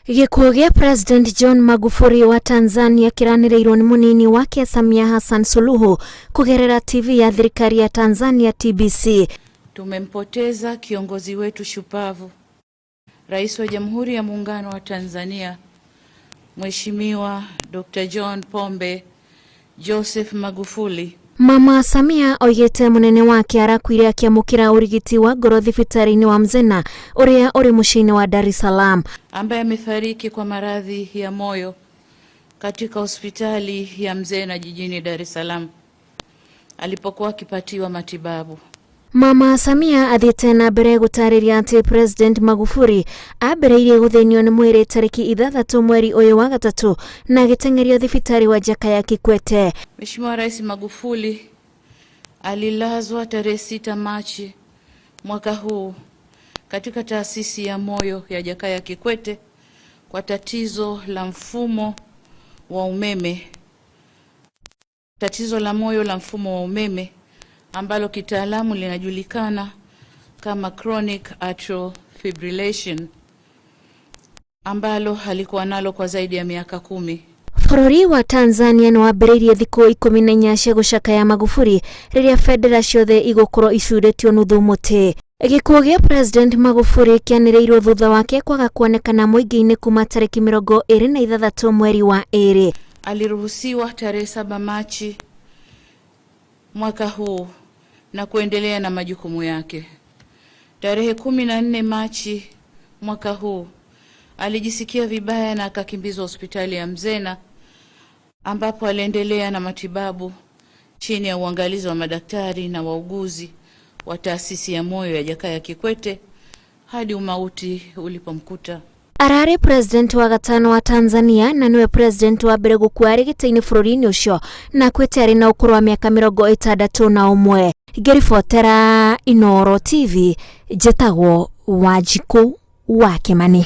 Gĩkuũ gĩa President John Magufuli wa Tanzania kĩranĩrĩirwo nĩ mũnini wake Samia Hassan Suluhu kugerera TV ya thirikari ya Tanzania TBC. Tumempoteza kiongozi wetu shupavu, Rais wa Jamhuri ya Muungano wa Tanzania, Mheshimiwa Dr. John Pombe Joseph Magufuli. Mama Samia oigĩte mũnene wake arakuire akĩamũkĩra ũrigiti wa ngoro thibitarĩ-inĩ wa Mzena ũrĩa ũrĩ mũciĩ-inĩ wa Dar es Salaam, ambaye amefariki kwa maradhi ya moyo katika hospitali ya Mzena jijini Dar es Salaam alipokuwa akipatiwa matibabu. Mama Samia athiĩte na mbere gũtarĩria atĩ President Magufuli ambĩrĩirie gũthĩnio nĩ mwĩrĩ tarĩki 6 mweri ũyũ wa gatatũ na agĩteng'erio thibitarĩ wa Jakaya Kikwete. Mheshimiwa Rais Magufuli alilazwa tarehe 6 Machi mwaka huu katika taasisi ya moyo ya Jakaya Kikwete kwa tatizo la mfumo wa umeme. Tatizo la moyo la mfumo wa umeme ambalo kitaalamu linajulikana kama chronic atrial fibrillation, ambalo alikuwa nalo kwa zaidi ya miaka 10. Bũrũri wa Tanzania nĩ wambĩrĩirie thikũ 14 cia gũcakaya Magufuli rĩrĩa bendera ciothe igũkorwo icurĩtio nuthu mũtĩ. Gĩkuũ gĩa President Magufuli kĩanĩrĩirwo thutha wake kwaga kuonekana mũingĩ-inĩ kuma tarĩki 26 mweri wa 2. Aliruhusiwa tarehe 7 Machi mwaka huu na kuendelea na majukumu yake. Tarehe 14 Machi mwaka huu alijisikia vibaya na akakimbizwa hospitali ya Mzena ambapo aliendelea na matibabu chini ya uangalizi wa madaktari na wauguzi wa taasisi ya moyo ya Jakaya Kikwete hadi umauti ulipomkuta. Ararĩ president wa gatano wa Tanzania na niwe president wa mbere gũkua arĩ gĩtĩ-inĩ bũrũri-inĩ ũcio na akwĩte arĩ na ũkũrũ wa mĩaka 61. Ngĩribotera Inooro TV, njĩtagwo Wanjikũ wa Kĩmani.